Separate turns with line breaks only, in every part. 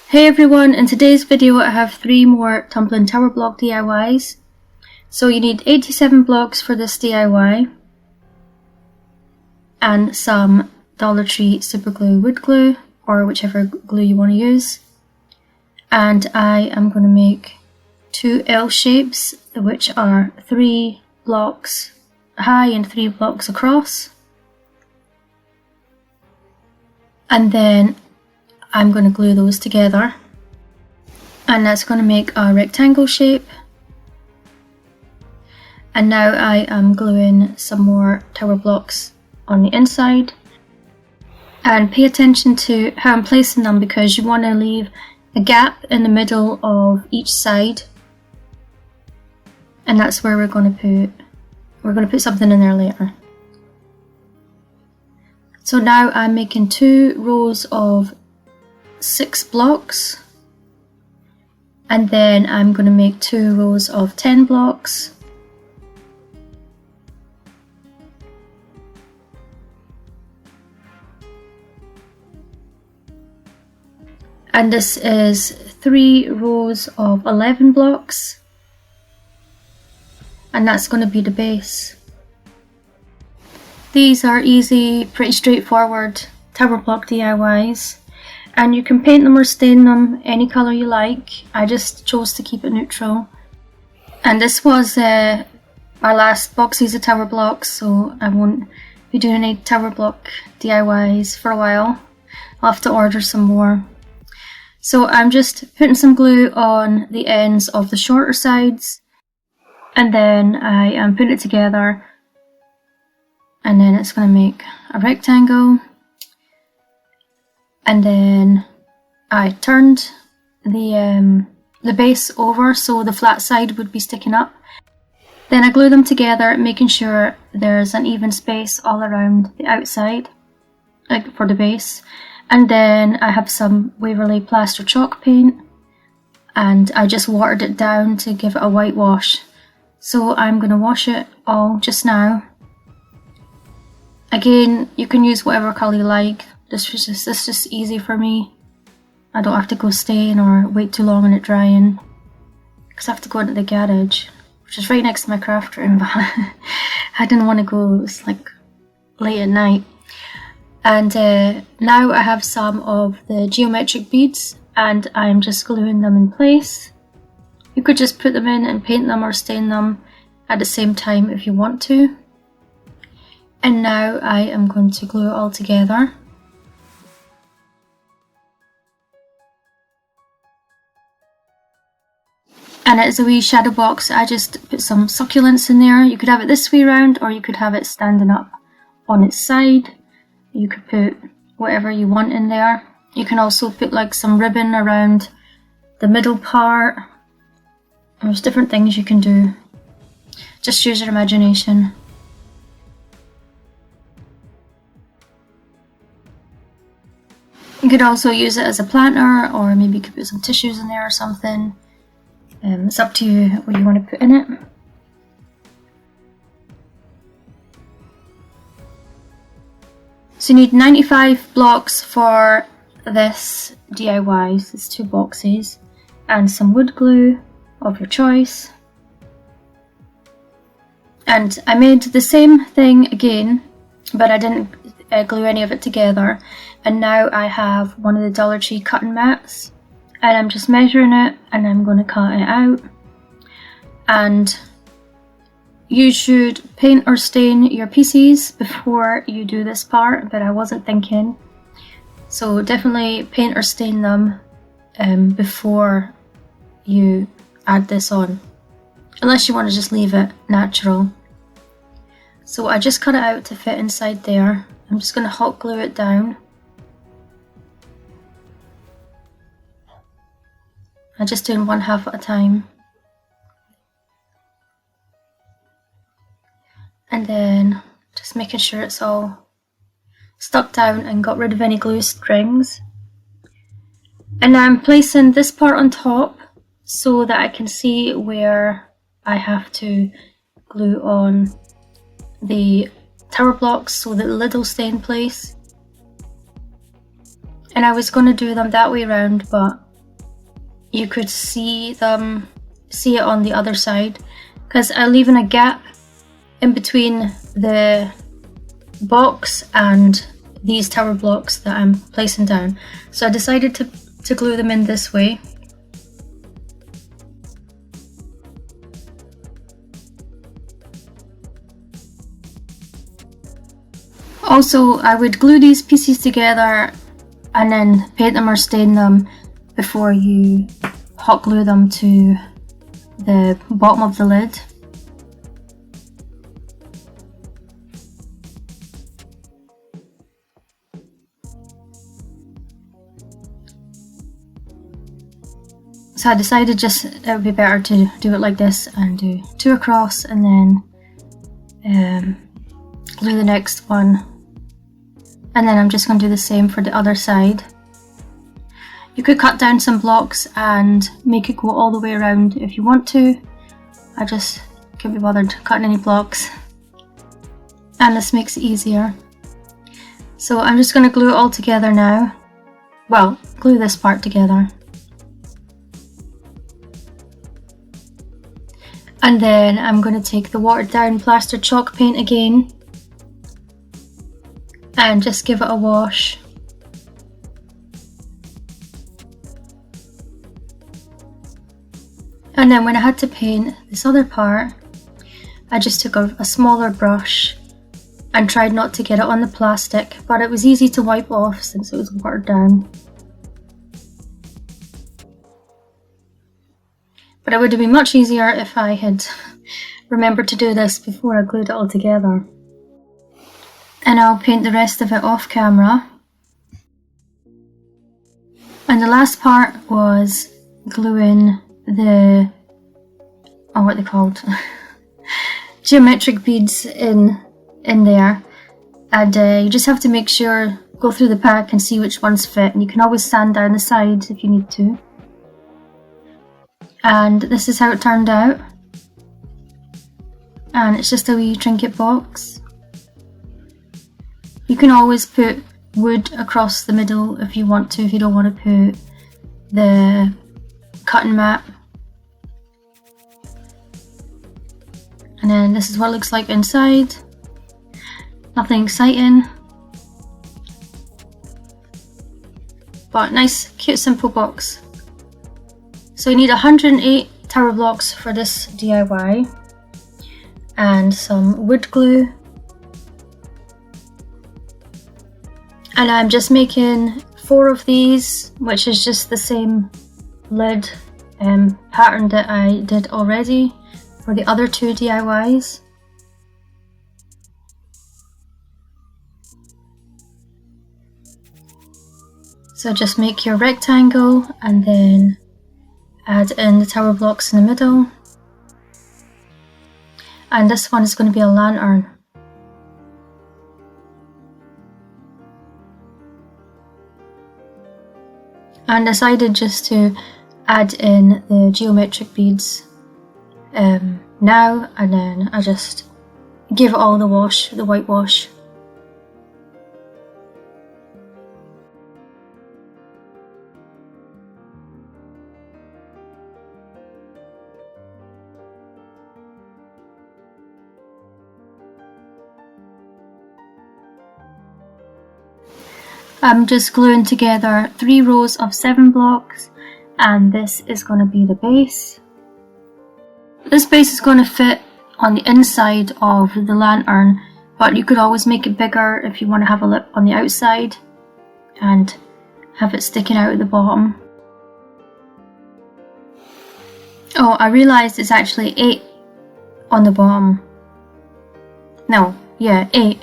Hey everyone, in today's video I have 3 more Tumbled tower block DIYs. So you need 87 blocks for this DIY and some Dollar Tree super glue wood glue or whichever glue you want to use. And I am going to make 2 L shapes which are 3 blocks high and 3 blocks across. And then I'm going to glue those together, and that's going to make a rectangle shape. And now I am gluing some more tower blocks on the inside, and pay attention to how I'm placing them because you want to leave a gap in the middle of each side, and that's where we're going to put something in there later. So now I'm making 2 rows of 6 blocks, and then I'm going to make 2 rows of 10 blocks, and this is 3 rows of 11 blocks, and that's going to be the base. These are easy, pretty straightforward tower block DIYs, and you can paint them or stain them any colour you like. I just chose to keep it neutral. And this was my last boxes of tower blocks, so I won't be doing any tower block DIYs for a while. I'll have to order some more. So I'm just putting some glue on the ends of the shorter sides, and then I am putting it together, and then it's going to make a rectangle. And then I turned the base over so the flat side would be sticking up. Then I glue them together, making sure there's an even space all around the outside, like for the base. And then I have some Waverly plaster chalk paint, and I just watered it down to give it a whitewash. So I'm going to wash it all just now. Again, you can use whatever colour you like. This is just easy for me. I don't have to go stain or wait too long on it drying, because I have to go into the garage, which is right next to my craft room, but I didn't want to go. It was like late at night. And now I have some of the geometric beads, and I'm just gluing them in place. You could just put them in and paint them or stain them at the same time if you want to. And now I am going to glue it all together. And it's a wee shadow box. I just put some succulents in there. You could have it this way around, or you could have it standing up on its side. You could put whatever you want in there. You can also put like some ribbon around the middle part. There's different things you can do. Just use your imagination. You could also use it as a planter, or maybe you could put some tissues in there or something. It's up to you what you want to put in it. So you need 95 blocks for this DIY. It's 2 boxes and some wood glue of your choice. And I made the same thing again, but I didn't glue any of it together. And now I have one of the Dollar Tree cutting mats, and I'm just measuring it and I'm going to cut it out. And you should paint or stain your pieces before you do this part, but I wasn't thinking. So definitely paint or stain them before you add this on, unless you want to just leave it natural. So I just cut it out to fit inside there. I'm just going to hot glue it down. I'm just doing 1/2 at a time. And then just making sure it's all stuck down and got rid of any glue strings. And now I'm placing this part on top so that I can see where I have to glue on the tower blocks so that the lid will stay in place. And I was going to do them that way around, but you could see it on the other side, because I'm leaving a gap in between the box and these tower blocks that I'm placing down. So I decided to glue them in this way. Also, I would glue these pieces together and then paint them or stain them before you hot glue them to the bottom of the lid. So I decided just it would be better to do it like this and do 2 across and then glue the next one. And then I'm just going to do the same for the other side. You could cut down some blocks and make it go all the way around if you want to. I just can't be bothered cutting any blocks. And this makes it easier. So I'm just going to glue it all together now. Well, glue this part together. And then I'm going to take the watered down plaster chalk paint again and just give it a wash. And then when I had to paint this other part, I just took a smaller brush and tried not to get it on the plastic, but it was easy to wipe off since it was watered down. But it would have been much easier if I had remembered to do this before I glued it all together. And I'll paint the rest of it off camera. And the last part was gluing the, oh, what are they called? Geometric beads in there. And you just have to make sure, go through the pack and see which ones fit. And you can always sand down the sides if you need to. And this is how it turned out. And it's just a wee trinket box. You can always put wood across the middle if you want to, if you don't want to put the cutting mat. And then this is what it looks like inside. Nothing exciting, but nice, cute, simple box. So you need 108 tower blocks for this DIY and some wood glue. And I'm just making 4 of these, which is just the same lid pattern that I did already for the other 2 DIYs. So just make your rectangle and then add in the tower blocks in the middle. And this one is going to be a lantern. And decided just to add in the geometric beads now, and then I just give it all the wash, the whitewash. I'm just gluing together 3 rows of 7 blocks, and this is going to be the base. This base is going to fit on the inside of the lantern, but you could always make it bigger if you want to have a lip on the outside and have it sticking out at the bottom. Oh, I realised it's actually 8 on the bottom. No, yeah, 8.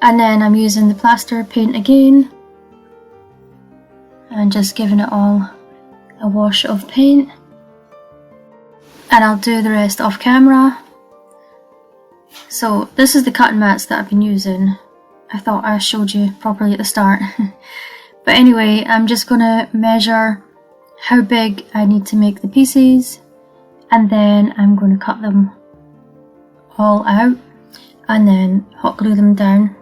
And then I'm using the plaster paint again and just giving it all a wash of paint. And I'll do the rest off camera. So this is the cutting mats that I've been using. I thought I showed you properly at the start. But anyway, I'm just gonna measure how big I need to make the pieces, and then I'm going to cut them all out and then hot glue them down.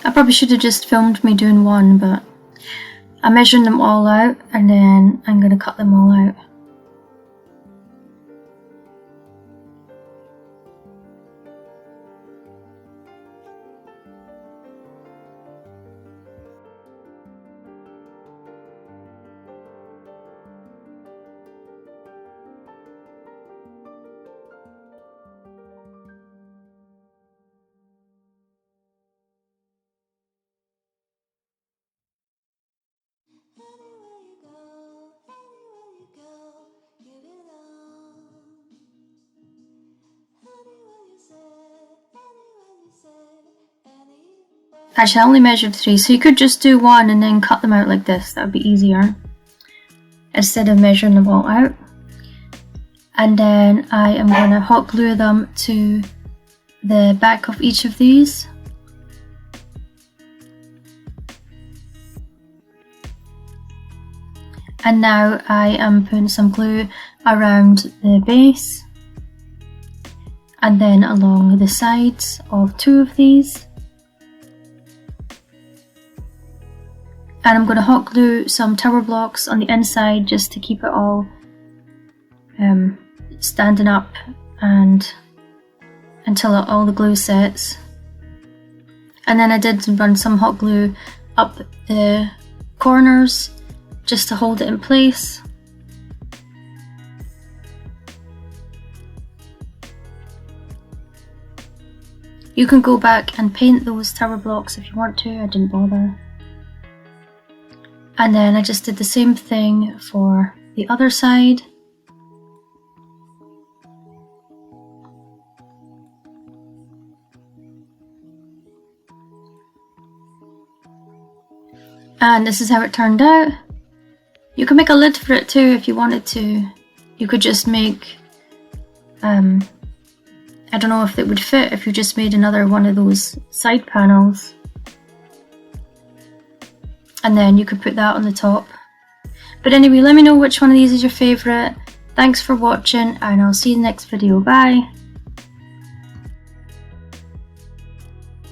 I probably should have just filmed me doing one, but I'm measuring them all out and then I'm going to cut them all out. Actually, I only measured 3, so you could just do 1 and then cut them out like this. That would be easier, instead of measuring them all out. And then I am going to hot glue them to the back of each of these. And now I am putting some glue around the base and then along the sides of 2 of these. And I'm going to hot glue some tower blocks on the inside just to keep it all standing up and until all the glue sets. And then I did run some hot glue up the corners just to hold it in place. You can go back and paint those tower blocks if you want to, I didn't bother. And then I just did the same thing for the other side. And this is how it turned out. You can make a lid for it too if you wanted to. You could just make, I don't know if it would fit if you just made another one of those side panels. And then you could put that on the top. But anyway, let me know which one of these is your favourite. Thanks for watching and I'll see you in the next video. Bye!